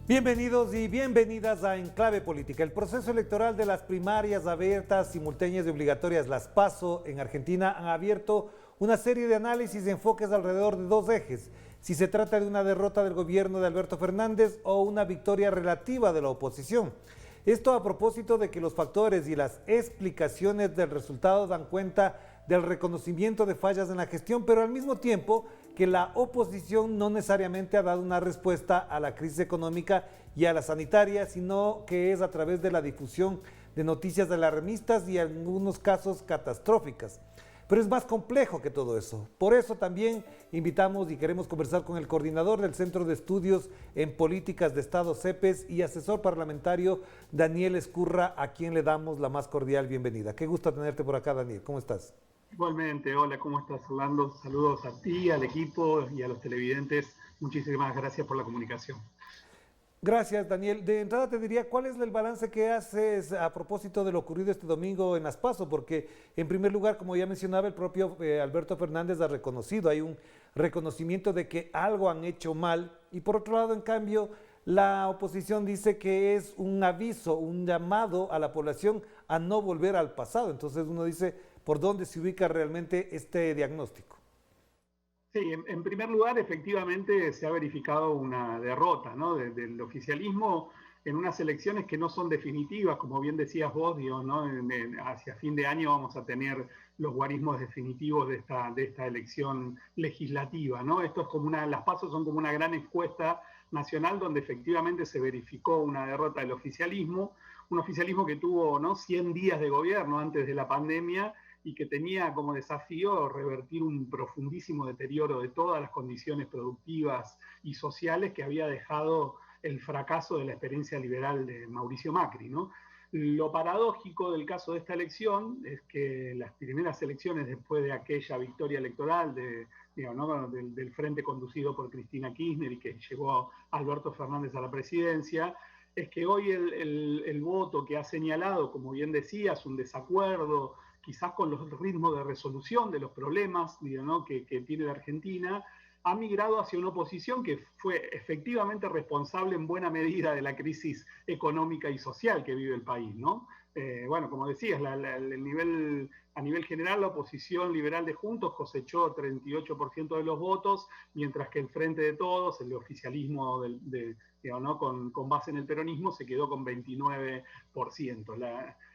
Bienvenidos y bienvenidas a Enclave Política. El proceso electoral de las primarias abiertas, simultáneas y obligatorias, las PASO, en Argentina han abierto una serie de análisis y enfoques alrededor de dos ejes. Si se trata de una derrota del gobierno de Alberto Fernández o una victoria relativa de la oposición. Esto a propósito de que los factores y las explicaciones del resultado dan cuenta del reconocimiento de fallas en la gestión, pero al mismo tiempo que la oposición no necesariamente ha dado una respuesta a la crisis económica y a la sanitaria, sino que es a través de la difusión de noticias alarmistas y en algunos casos catastróficas. Pero es más complejo que todo eso. Por eso también invitamos y queremos conversar con el coordinador del Centro de Estudios en Políticas de Estado, CEPES, y asesor parlamentario, Daniel Ezcurra, a quien le damos la más cordial bienvenida. Qué gusto tenerte por acá, Daniel. ¿Cómo estás? Igualmente, hola, ¿cómo estás, Orlando? Saludos a ti, al equipo y a los televidentes. Muchísimas gracias por la comunicación. Gracias, Daniel. De entrada te diría, ¿cuál es el balance que haces a propósito de lo ocurrido este domingo en las PASO? Porque, en primer lugar, como ya mencionaba, el propio Alberto Fernández ha reconocido, hay un reconocimiento de que algo han hecho mal, y por otro lado, en cambio, la oposición dice que es un aviso, un llamado a la población a no volver al pasado. Entonces uno dice, ¿por dónde se ubica realmente este diagnóstico? Sí, en primer lugar, efectivamente se ha verificado una derrota, ¿no? del oficialismo en unas elecciones que no son definitivas, como bien decías vos, digo, ¿no? Hacia fin de año vamos a tener los guarismos definitivos de esta elección legislativa, ¿no? Esto es como las PASO son como una gran encuesta nacional donde efectivamente se verificó una derrota del oficialismo, un oficialismo que tuvo, ¿no?, 100 días de gobierno antes de la pandemia y que tenía como desafío revertir un profundísimo deterioro de todas las condiciones productivas y sociales que había dejado el fracaso de la experiencia liberal de Mauricio Macri, ¿no? Lo paradójico del caso de esta elección es que las primeras elecciones después de aquella victoria electoral ¿no?, del frente conducido por Cristina Kirchner y que llevó a Alberto Fernández a la presidencia, es que hoy el voto que ha señalado, como bien decías, un desacuerdo quizás con los ritmos de resolución de los problemas, ¿no?, que tiene la Argentina, ha migrado hacia una oposición que fue efectivamente responsable en buena medida de la crisis económica y social que vive el país, ¿no? Bueno, como decías, a nivel general, la oposición liberal de Juntos cosechó 38% de los votos, mientras que el Frente de Todos, el oficialismo digamos, ¿no?, con base en el peronismo, se quedó con 29%.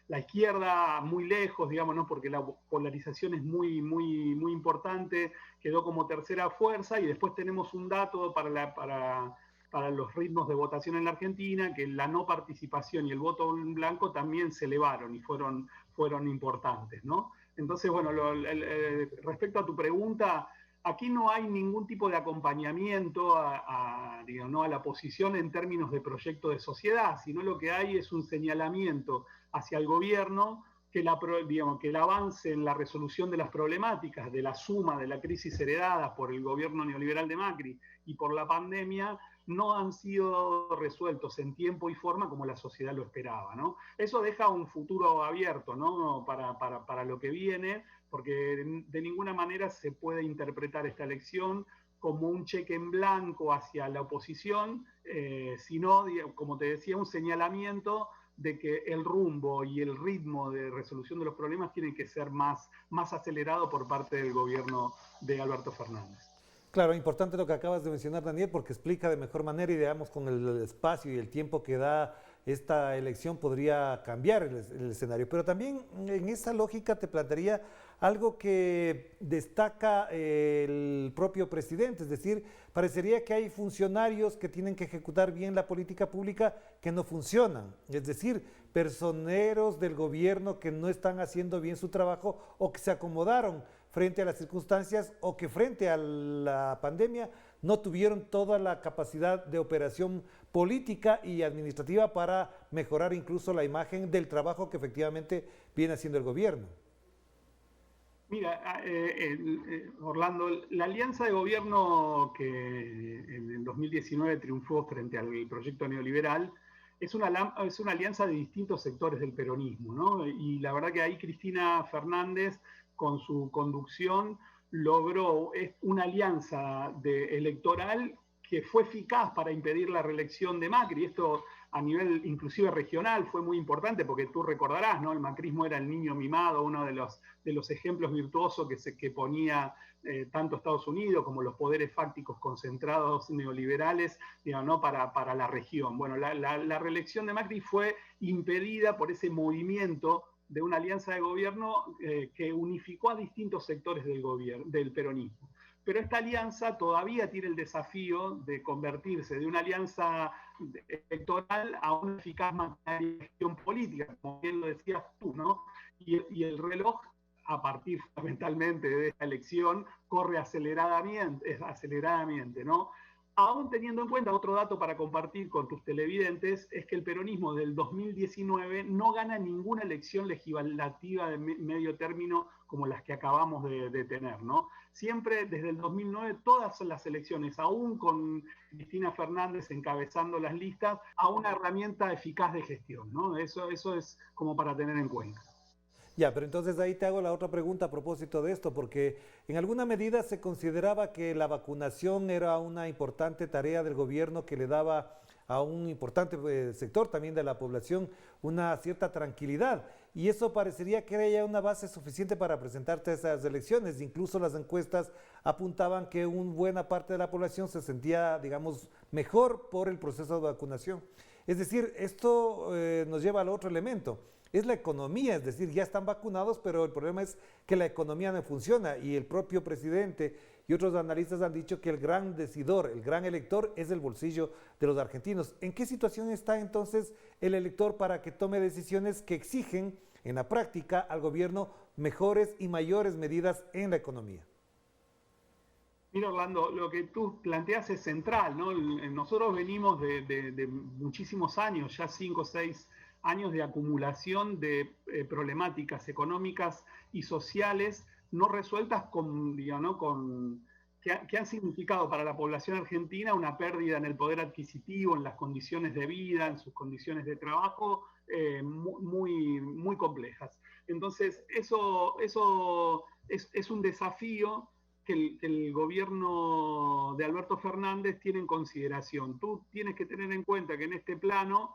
La izquierda muy lejos, digamos, ¿no?, porque la polarización es muy, muy, muy importante, quedó como tercera fuerza, y después tenemos un dato para los ritmos de votación en la Argentina, que la no participación y el voto en blanco también se elevaron y fueron importantes, ¿no? Entonces, bueno, respecto a tu pregunta, aquí no hay ningún tipo de acompañamiento digamos, ¿no?, a la oposición en términos de proyecto de sociedad, sino lo que hay es un señalamiento hacia el gobierno que el avance en la resolución de las problemáticas, de la suma de la crisis heredada por el gobierno neoliberal de Macri y por la pandemia, no han sido resueltos en tiempo y forma como la sociedad lo esperaba, ¿no? Eso deja un futuro abierto, ¿no?, para lo que viene, porque de ninguna manera se puede interpretar esta elección como un cheque en blanco hacia la oposición, sino, como te decía, un señalamiento de que el rumbo y el ritmo de resolución de los problemas tienen que ser más acelerado por parte del gobierno de Alberto Fernández. Claro, importante lo que acabas de mencionar, Daniel, porque explica de mejor manera y digamos con el espacio y el tiempo que da esta elección podría cambiar el escenario. Pero también en esa lógica te plantearía algo que destaca el propio presidente, es decir, parecería que hay funcionarios que tienen que ejecutar bien la política pública que no funcionan, es decir, personeros del gobierno que no están haciendo bien su trabajo o que se acomodaron frente a las circunstancias o que frente a la pandemia no tuvieron toda la capacidad de operación política y administrativa para mejorar incluso la imagen del trabajo que efectivamente viene haciendo el gobierno. Mira, Orlando, la alianza de gobierno que en el 2019 triunfó frente al proyecto neoliberal es una alianza de distintos sectores del peronismo, ¿no? Y la verdad que ahí Cristina Fernández, con su conducción, logró una alianza electoral que fue eficaz para impedir la reelección de Macri. Esto a nivel inclusive regional fue muy importante porque tú recordarás, ¿no? El macrismo era el niño mimado, uno de los ejemplos virtuosos que ponía tanto Estados Unidos como los poderes fácticos concentrados neoliberales, digamos, ¿no? para la región. Bueno, la reelección de Macri fue impedida por ese movimiento de una alianza de gobierno que unificó a distintos sectores del peronismo. Pero esta alianza todavía tiene el desafío de convertirse de una alianza electoral a una eficaz materia de gestión política, como bien lo decías tú, ¿no? Y el reloj, a partir fundamentalmente de esta elección, corre aceleradamente, ¿no? Aún teniendo en cuenta otro dato para compartir con tus televidentes, es que el peronismo del 2019 no gana ninguna elección legislativa de medio término como las que acabamos de tener, ¿no? Siempre desde el 2009 todas las elecciones, aún con Cristina Fernández encabezando las listas, a una herramienta eficaz de gestión, ¿no? Eso es como para tener en cuenta. Ya, pero entonces ahí te hago la otra pregunta a propósito de esto, porque en alguna medida se consideraba que la vacunación era una importante tarea del gobierno que le daba a un importante sector también de la población una cierta tranquilidad. Y eso parecería que era ya una base suficiente para presentarte a esas elecciones. Incluso las encuestas apuntaban que una buena parte de la población se sentía, digamos, mejor por el proceso de vacunación. Es decir, esto nos lleva al otro elemento. Es la economía, es decir, ya están vacunados, pero el problema es que la economía no funciona y el propio presidente y otros analistas han dicho que el gran decidor, el gran elector es el bolsillo de los argentinos. ¿En qué situación está entonces el elector para que tome decisiones que exigen en la práctica al gobierno mejores y mayores medidas en la economía? Mira, Orlando, lo que tú planteas es central, ¿no? Nosotros venimos de muchísimos años, ya 5 o 6 años de acumulación de problemáticas económicas y sociales no resueltas digamos, ¿no? Que han significado para la población argentina una pérdida en el poder adquisitivo, en las condiciones de vida, en sus condiciones de trabajo, muy complejas. Entonces, eso es un desafío que el gobierno de Alberto Fernández tiene en consideración. Tú tienes que tener en cuenta que en este plano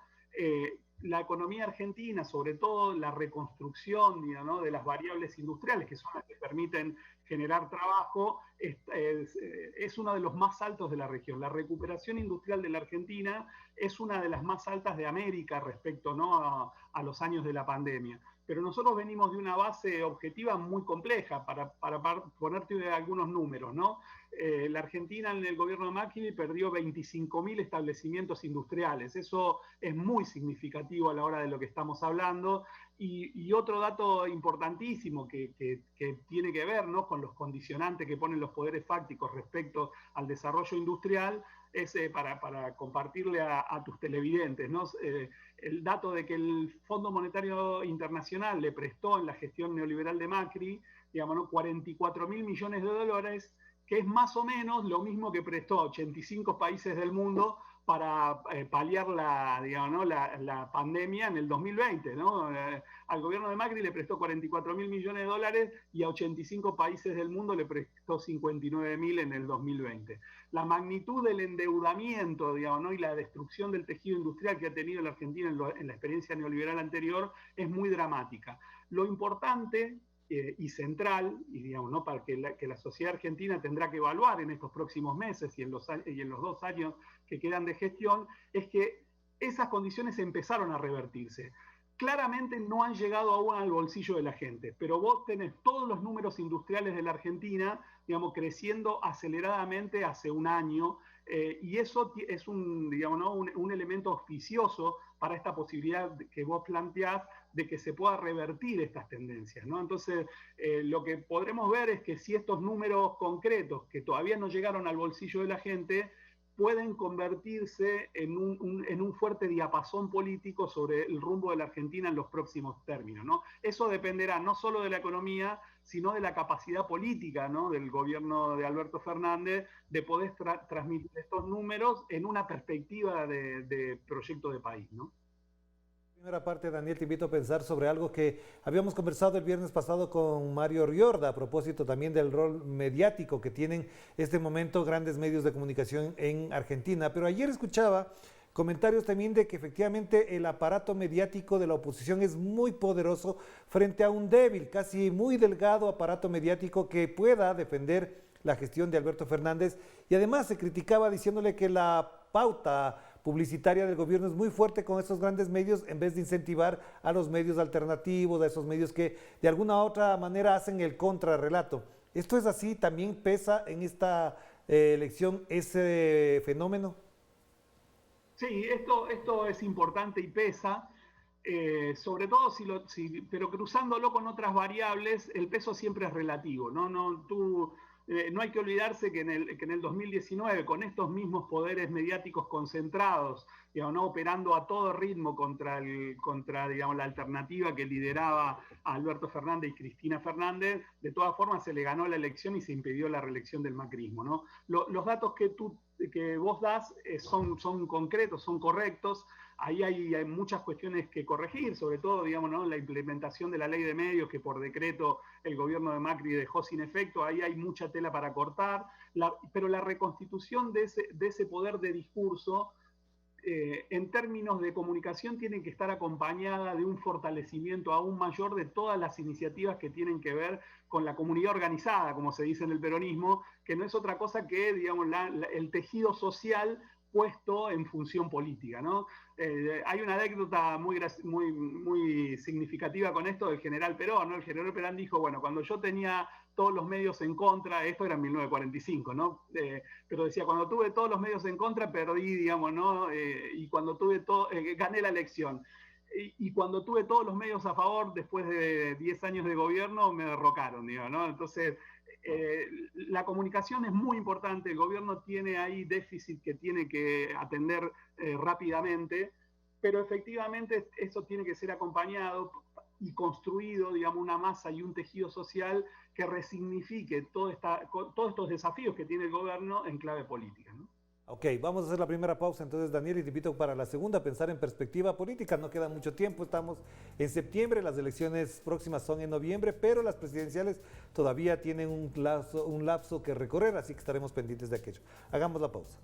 la economía argentina, sobre todo la reconstrucción, digamos, ¿no? de las variables industriales, que son las que permiten generar trabajo, es uno de los más altos de la región. La recuperación industrial de la Argentina es una de las más altas de América respecto, ¿no? a los años de la pandemia. Pero nosotros venimos de una base objetiva muy compleja, para ponerte algunos números, ¿no? La Argentina en el gobierno de Macri perdió 25.000 establecimientos industriales. Eso es muy significativo a la hora de lo que estamos hablando. Y otro dato importantísimo que tiene que ver, ¿no? con los condicionantes que ponen los poderes fácticos respecto al desarrollo industrial es para compartirle a tus televidentes, ¿no? El dato de que el Fondo Monetario Internacional le prestó en la gestión neoliberal de Macri, digamos, ¿no? 44.000 millones de dólares, que es más o menos lo mismo que prestó a 85 países del mundo para paliar digamos, ¿no? la pandemia en el 2020. ¿No? Al gobierno de Macri le prestó 44.000 millones de dólares y a 85 países del mundo le prestó 59.000 en el 2020. La magnitud del endeudamiento, digamos, ¿no? y la destrucción del tejido industrial que ha tenido la Argentina en la experiencia neoliberal anterior es muy dramática. Lo importante y central, y digamos, ¿no? para que la sociedad argentina tendrá que evaluar en estos próximos meses y en los 2 años que quedan de gestión, es que esas condiciones empezaron a revertirse. Claramente no han llegado aún al bolsillo de la gente, pero vos tenés todos los números industriales de la Argentina, digamos, creciendo aceleradamente hace un año, y eso es digamos, ¿no? un elemento auspicioso para esta posibilidad que vos planteás de que se pueda revertir estas tendencias, ¿no? Entonces, lo que podremos ver es que si estos números concretos, que todavía no llegaron al bolsillo de la gente, pueden convertirse en un fuerte diapasón político sobre el rumbo de la Argentina en los próximos términos, ¿no? Eso dependerá no solo de la economía, sino de la capacidad política, ¿no?, del gobierno de Alberto Fernández de poder transmitir estos números en una perspectiva de proyecto de país, ¿no? Primera parte, Daniel, te invito a pensar sobre algo que habíamos conversado el viernes pasado con Mario Riorda a propósito también del rol mediático que tienen este momento grandes medios de comunicación en Argentina. Pero ayer escuchaba comentarios también de que efectivamente el aparato mediático de la oposición es muy poderoso frente a un débil, casi muy delgado aparato mediático que pueda defender la gestión de Alberto Fernández, y además se criticaba diciéndole que la pauta publicitaria del gobierno es muy fuerte con estos grandes medios en vez de incentivar a los medios alternativos, a esos medios que de alguna u otra manera hacen el contrarrelato. ¿Esto es así? ¿También pesa en esta elección ese fenómeno? Sí, esto es importante y pesa, sobre todo pero cruzándolo con otras variables, el peso siempre es relativo, ¿no? No hay que olvidarse que en el 2019, con estos mismos poderes mediáticos concentrados, digamos, ¿no?, operando a todo ritmo contra digamos, la alternativa que lideraba a Alberto Fernández y Cristina Fernández, de todas formas se le ganó la elección y se impidió la reelección del macrismo, ¿no? Los datos que vos das son concretos, son correctos. Ahí hay muchas cuestiones que corregir, sobre todo, digamos, ¿no?, la implementación de la ley de medios que por decreto el gobierno de Macri dejó sin efecto. Ahí hay mucha tela para cortar, pero la reconstitución de ese poder de discurso, en términos de comunicación, tiene que estar acompañada de un fortalecimiento aún mayor de todas las iniciativas que tienen que ver con la comunidad organizada, como se dice en el peronismo, que no es otra cosa que, digamos, el tejido social puesto en función política, ¿no? Hay una anécdota muy significativa con esto del general Perón, ¿no? El general Perón dijo, bueno, cuando yo tenía todos los medios en contra, esto era en 1945, ¿no? Pero decía, cuando tuve todos los medios en contra, perdí, digamos, ¿no? Y cuando gané la elección. Y cuando tuve todos los medios a favor, después de 10 años de gobierno, me derrocaron, digamos, ¿no? Entonces, la comunicación es muy importante, el gobierno tiene ahí déficit que tiene que atender rápidamente, pero efectivamente eso tiene que ser acompañado y construido, digamos, una masa y un tejido social que resignifique todos estos desafíos que tiene el gobierno en clave política, ¿no? Ok, vamos a hacer la primera pausa entonces, Daniel, y te invito para la segunda a pensar en perspectiva política. No queda mucho tiempo, estamos en septiembre, las elecciones próximas son en noviembre, pero las presidenciales todavía tienen un lapso que recorrer, así que estaremos pendientes de aquello. Hagamos la pausa.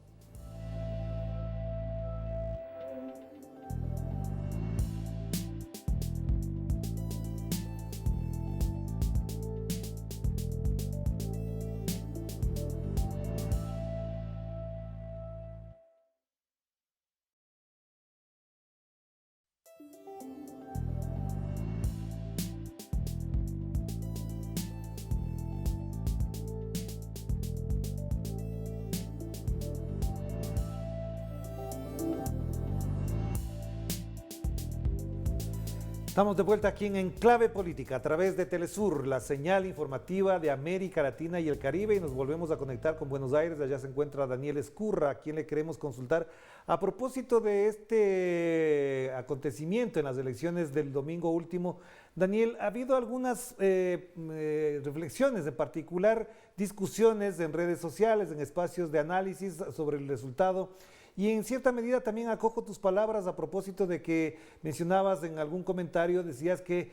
Estamos de vuelta aquí en Enclave Política a través de Telesur, la señal informativa de América Latina y el Caribe, y nos volvemos a conectar con Buenos Aires. Allá se encuentra Daniel Escurra, a quien le queremos consultar a propósito de este acontecimiento en las elecciones del domingo último. Daniel, ha habido algunas reflexiones, en particular discusiones en redes sociales, en espacios de análisis sobre el resultado. Y en cierta medida también acojo tus palabras a propósito de que mencionabas en algún comentario, decías que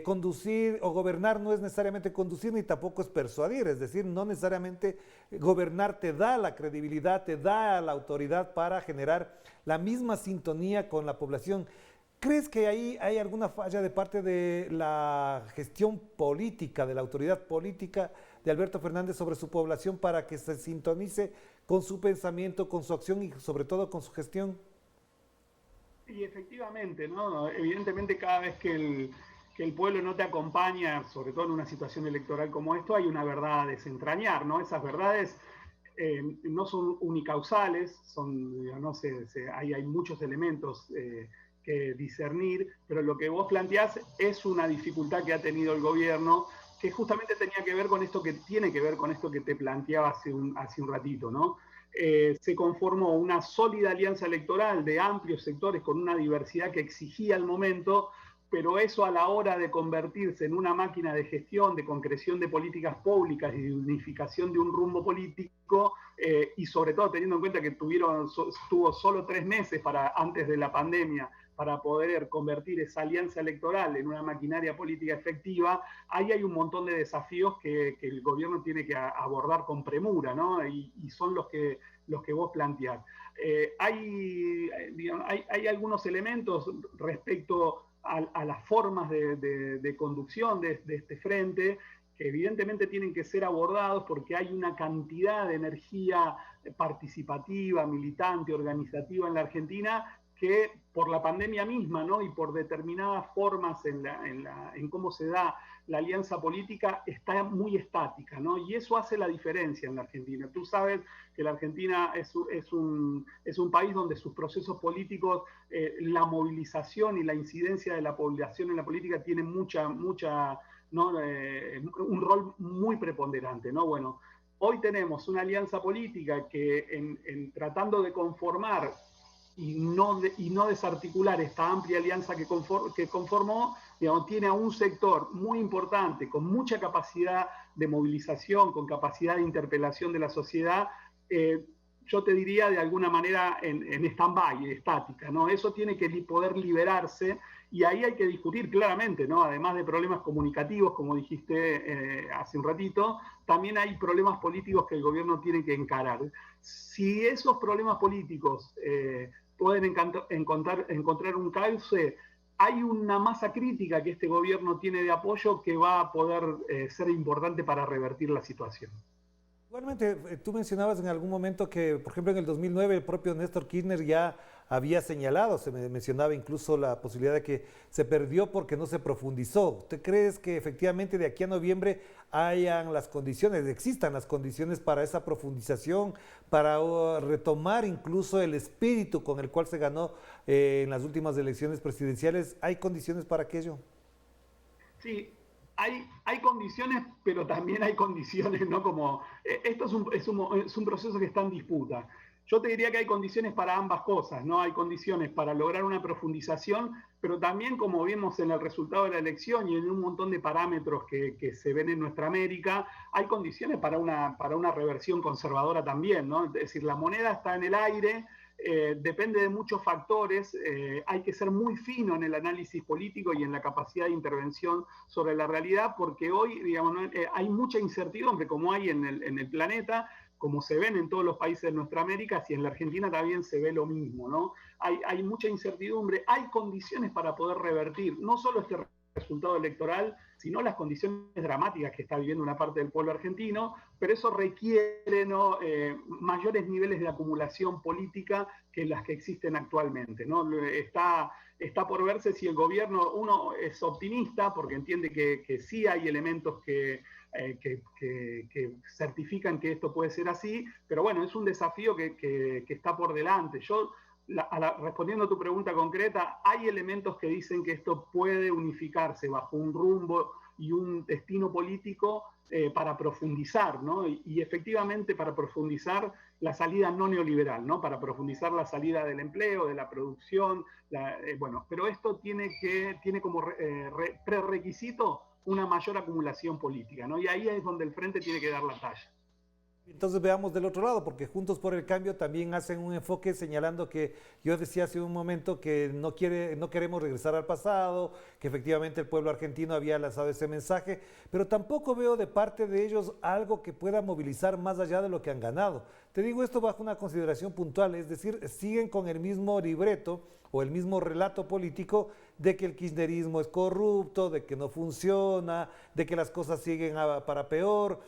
conducir o gobernar no es necesariamente conducir ni tampoco es persuadir, es decir, no necesariamente gobernar te da la credibilidad, te da la autoridad para generar la misma sintonía con la población. ¿Crees que ahí hay alguna falla de parte de la gestión política, de la autoridad política de Alberto Fernández sobre su población para que se sintonice con su pensamiento, con su acción y sobre todo con su gestión? Y efectivamente, ¿no? Evidentemente cada vez que el pueblo no te acompaña, sobre todo en una situación electoral como esto, hay una verdad a desentrañar, ¿no? Esas verdades no son unicausales, hay muchos elementos que discernir, pero lo que vos planteás es una dificultad que ha tenido el gobierno, que justamente tiene que ver con esto que te planteaba hace un ratito, ¿no? se conformó una sólida alianza electoral de amplios sectores con una diversidad que exigía el momento, pero eso a la hora de convertirse en una máquina de gestión, de concreción de políticas públicas y de unificación de un rumbo político, y sobre todo teniendo en cuenta que tuvo solo 3 meses antes de la pandemia para poder convertir esa alianza electoral en una maquinaria política efectiva, ahí hay un montón de desafíos que el gobierno tiene que abordar con premura, ¿no? Y son los que vos planteás. Hay algunos elementos respecto a las formas de conducción de este frente que evidentemente tienen que ser abordados porque hay una cantidad de energía participativa, militante, organizativa en la Argentina que por la pandemia misma, ¿no? Y por determinadas formas en cómo se da la alianza política está muy estática, ¿no? Y eso hace la diferencia en la Argentina. Tú sabes que la Argentina es un país donde sus procesos políticos, la movilización y la incidencia de la población en la política tiene mucha, ¿no? Un rol muy preponderante, ¿no? Bueno, hoy tenemos una alianza política que en tratando de conformar y no desarticular esta amplia alianza que conformó, digamos, tiene a un sector muy importante, con mucha capacidad de movilización, con capacidad de interpelación de la sociedad, yo te diría de alguna manera en stand-by, estática, ¿no? Eso tiene que poder liberarse y ahí hay que discutir claramente, ¿no? Además de problemas comunicativos, como dijiste hace un ratito, también hay problemas políticos que el gobierno tiene que encarar. Si esos problemas políticos pueden encontrar un cauce, hay una masa crítica que este gobierno tiene de apoyo que va a poder ser importante para revertir la situación. Igualmente, tú mencionabas en algún momento que, por ejemplo, en el 2009 el propio Néstor Kirchner ya había señalado, se mencionaba incluso la posibilidad de que se perdió porque no se profundizó. ¿Usted cree que efectivamente de aquí a noviembre hayan las condiciones, existan las condiciones para esa profundización, para retomar incluso el espíritu con el cual se ganó en las últimas elecciones presidenciales? ¿Hay condiciones para aquello? Sí. Hay condiciones, pero también hay condiciones, ¿no? Como esto es un proceso que está en disputa. Yo te diría que hay condiciones para ambas cosas, ¿no? Hay condiciones para lograr una profundización, pero también, como vimos en el resultado de la elección y en un montón de parámetros que se ven en nuestra América, hay condiciones para una reversión conservadora también, ¿no? Es decir, la moneda está en el aire. Depende de muchos factores, hay que ser muy fino en el análisis político y en la capacidad de intervención sobre la realidad, porque hoy, digamos, hay mucha incertidumbre, como hay en el planeta, como se ven en todos los países de nuestra América, y en la Argentina también se ve lo mismo, ¿no? Hay mucha incertidumbre, hay condiciones para poder revertir, no solo este resultado electoral, sino las condiciones dramáticas que está viviendo una parte del pueblo argentino, pero eso requiere, ¿no? Mayores niveles de acumulación política que las que existen actualmente, ¿no? Está por verse si el gobierno, uno es optimista porque entiende que sí hay elementos que certifican que esto puede ser así, pero bueno, es un desafío que está por delante. Respondiendo a tu pregunta concreta, hay elementos que dicen que esto puede unificarse bajo un rumbo y un destino político para profundizar, ¿no? Y efectivamente para profundizar la salida no neoliberal, ¿no? Para profundizar la salida del empleo, de la producción, bueno, pero esto tiene como prerequisito una mayor acumulación política, ¿no? Y ahí es donde el frente tiene que dar la talla. Entonces veamos del otro lado, porque Juntos por el Cambio también hacen un enfoque señalando que yo decía hace un momento que no queremos regresar al pasado, que efectivamente el pueblo argentino había lanzado ese mensaje, pero tampoco veo de parte de ellos algo que pueda movilizar más allá de lo que han ganado. Te digo esto bajo una consideración puntual, es decir, siguen con el mismo libreto o el mismo relato político de que el kirchnerismo es corrupto, de que no funciona, de que las cosas siguen para peor.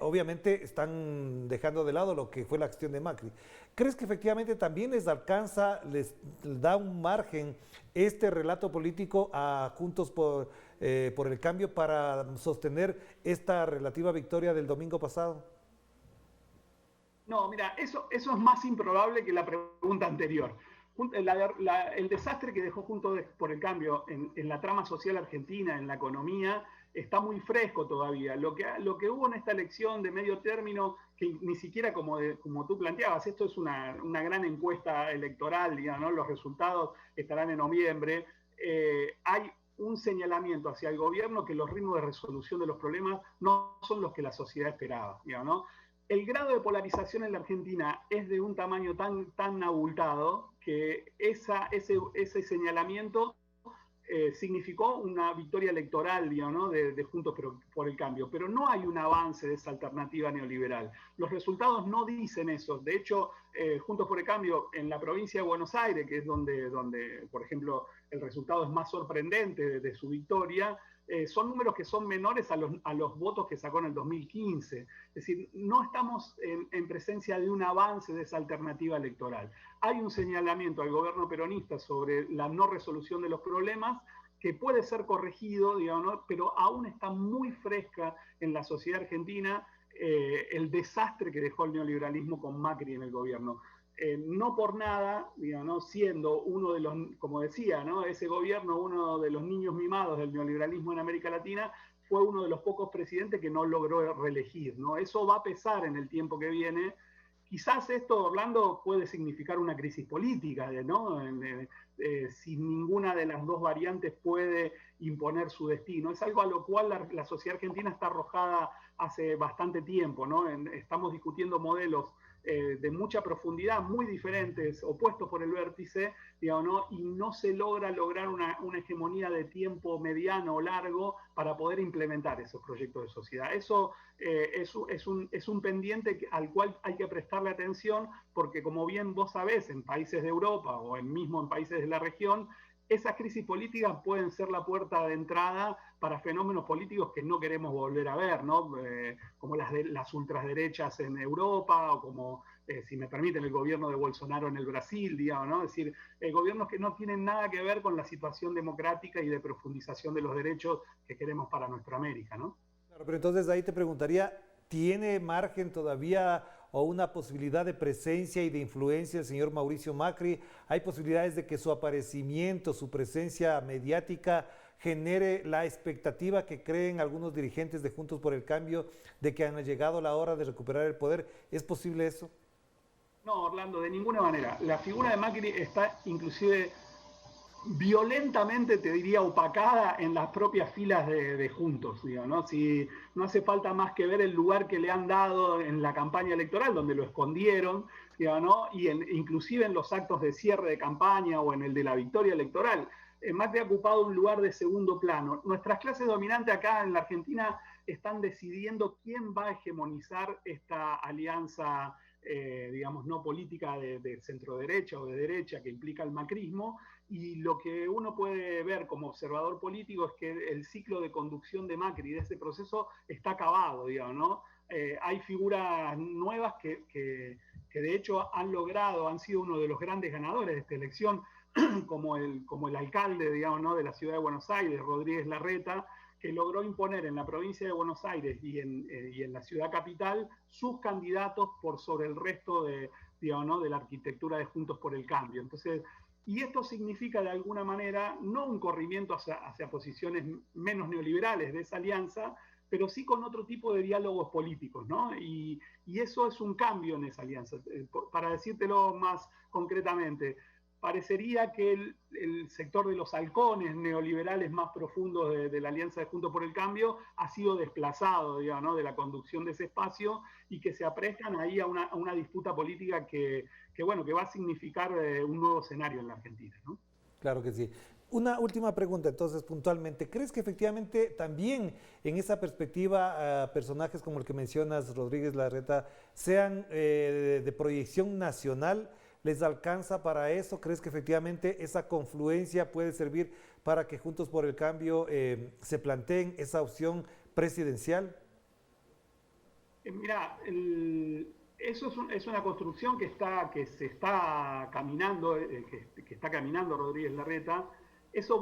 Obviamente están dejando de lado lo que fue la acción de Macri. ¿Crees que efectivamente también les da un margen este relato político a Juntos por el Cambio para sostener esta relativa victoria del domingo pasado? No, mira, eso es más improbable que la pregunta anterior. El desastre que dejó Juntos por el Cambio en la trama social argentina, en la economía, está muy fresco todavía. Lo que hubo en esta elección de medio término, que ni siquiera como tú planteabas, esto es una gran encuesta electoral, digamos, ¿no? Los resultados estarán en noviembre, hay un señalamiento hacia el gobierno que los ritmos de resolución de los problemas no son los que la sociedad esperaba, digamos, ¿no? El grado de polarización en la Argentina es de un tamaño tan abultado que ese señalamiento significó una victoria electoral, digamos, ¿no? de Juntos por el Cambio, pero no hay un avance de esa alternativa neoliberal. Los resultados no dicen eso. De hecho, Juntos por el Cambio en la provincia de Buenos Aires, que es donde por ejemplo, el resultado es más sorprendente de su victoria, son números que son menores a los votos que sacó en el 2015. Es decir, no estamos en presencia de un avance de esa alternativa electoral. Hay un señalamiento al gobierno peronista sobre la no resolución de los problemas que puede ser corregido, digamos, ¿no? Pero aún está muy fresca en la sociedad argentina el desastre que dejó el neoliberalismo con Macri en el gobierno. No por nada, digamos, ¿no? Siendo uno de los, como decía, ¿no? Ese gobierno, uno de los niños mimados del neoliberalismo en América Latina, fue uno de los pocos presidentes que no logró reelegir, ¿no? Eso va a pesar en el tiempo que viene. Quizás esto, Orlando, puede significar una crisis política, ¿no? Si ninguna de las dos variantes puede imponer su destino. Es algo a lo cual la sociedad argentina está arrojada hace bastante tiempo, ¿no? Estamos discutiendo modelos de mucha profundidad, muy diferentes, opuestos por el vértice, digamos, ¿no? Y no se lograr una hegemonía de tiempo mediano o largo para poder implementar esos proyectos de sociedad. Eso es un pendiente al cual hay que prestarle atención, porque como bien vos sabés, en países de Europa o mismo en países de la región, esas crisis políticas pueden ser la puerta de entrada para fenómenos políticos que no queremos volver a ver, ¿no? Como las ultraderechas en Europa, o como, si me permiten, el gobierno de Bolsonaro en el Brasil, digamos, ¿no? Es decir, gobiernos que no tienen nada que ver con la situación democrática y de profundización de los derechos que queremos para nuestra América, ¿no? Claro, pero entonces ahí te preguntaría, ¿tiene margen todavía o una posibilidad de presencia y de influencia el señor Mauricio Macri? ¿Hay posibilidades de que su aparecimiento, su presencia mediática genere la expectativa que creen algunos dirigentes de Juntos por el Cambio de que han llegado la hora de recuperar el poder? ¿Es posible eso? No, Orlando, de ninguna manera. La figura de Macri está inclusive violentamente, te diría, opacada en las propias filas de Juntos, digamos, ¿no? Si no hace falta más que ver el lugar que le han dado en la campaña electoral, donde lo escondieron, digamos, ¿no? Y inclusive en los actos de cierre de campaña o en el de la victoria electoral. Macri ha ocupado un lugar de segundo plano. Nuestras clases dominantes acá en la Argentina están decidiendo quién va a hegemonizar esta alianza, digamos, no política de centro derecha o de derecha que implica el macrismo, y lo que uno puede ver como observador político es que el ciclo de conducción de Macri de ese proceso está acabado, digamos, ¿no? Hay figuras nuevas que de hecho han sido uno de los grandes ganadores de esta elección, como el alcalde, digamos, ¿no? De la ciudad de Buenos Aires, Rodríguez Larreta, que logró imponer en la provincia de Buenos Aires y en la ciudad capital sus candidatos por sobre el resto digamos, ¿no? De la arquitectura de Juntos por el Cambio. Entonces, y esto significa de alguna manera no un corrimiento hacia posiciones menos neoliberales de esa alianza, pero sí con otro tipo de diálogos políticos, ¿no? Y eso es un cambio en esa alianza. Para decírtelo más concretamente, parecería que el sector de los halcones neoliberales más profundos de la alianza de Juntos por el Cambio ha sido desplazado, digamos, ¿no? De la conducción de ese espacio, y que se aprestan ahí a una disputa política que va a significar un nuevo escenario en la Argentina, ¿no? Claro que sí. Una última pregunta, entonces, puntualmente. ¿Crees que efectivamente también en esa perspectiva personajes como el que mencionas, Rodríguez Larreta, sean de proyección nacional? ¿Les alcanza para eso? ¿Crees que efectivamente esa confluencia puede servir para que Juntos por el Cambio se planteen esa opción presidencial? Mira, eso es una construcción que se está caminando, que está caminando Rodríguez Larreta. Eso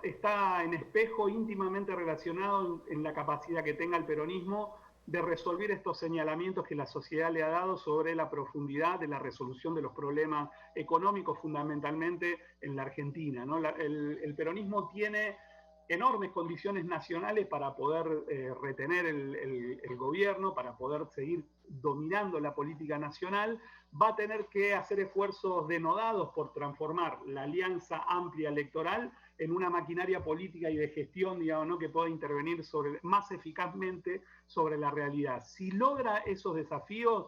está en espejo íntimamente relacionado en la capacidad que tenga el peronismo de resolver estos señalamientos que la sociedad le ha dado sobre la profundidad de la resolución de los problemas económicos, fundamentalmente en la Argentina, ¿no? El peronismo tiene enormes condiciones nacionales para poder retener el gobierno, para poder seguir dominando la política nacional, va a tener que hacer esfuerzos denodados por transformar la alianza amplia electoral en una maquinaria política y de gestión, digamos, ¿no?, que pueda intervenir más eficazmente sobre la realidad. Si logra esos desafíos,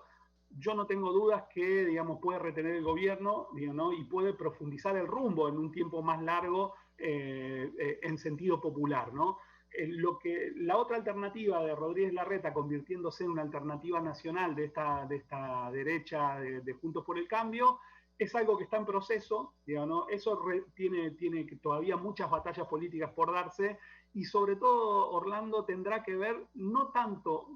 yo no tengo dudas que, digamos, puede retener el gobierno, digamos, ¿no?, y puede profundizar el rumbo en un tiempo más largo en sentido popular, ¿no? La otra alternativa de Rodríguez Larreta convirtiéndose en una alternativa nacional de esta derecha de Juntos por el Cambio es algo que está en proceso, digamos, ¿no? Eso tiene todavía muchas batallas políticas por darse y sobre todo, Orlando, tendrá que ver no tanto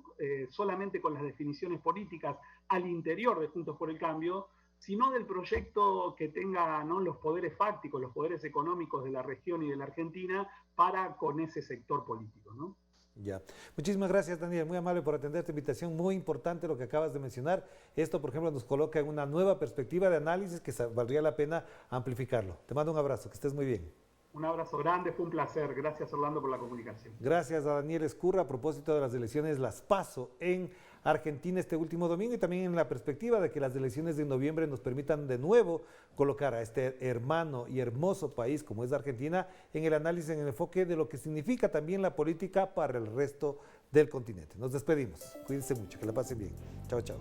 solamente con las definiciones políticas al interior de Juntos por el Cambio, sino del proyecto que tenga, ¿no?, los poderes fácticos, los poderes económicos de la región y de la Argentina para con ese sector político, ¿no? Ya. Muchísimas gracias, Daniel, muy amable por atender esta invitación, muy importante lo que acabas de mencionar. Esto, por ejemplo, nos coloca en una nueva perspectiva de análisis que valdría la pena amplificarlo. Te mando un abrazo, que estés muy bien. Un abrazo grande, fue un placer. Gracias, Orlando, por la comunicación. Gracias a Daniel Escurra a propósito de las elecciones Las PASO en Argentina este último domingo y también en la perspectiva de que las elecciones de noviembre nos permitan de nuevo colocar a este hermano y hermoso país como es Argentina en el análisis, en el enfoque de lo que significa también la política para el resto del continente. Nos despedimos. Cuídense mucho, que la pasen bien. Chao, chao.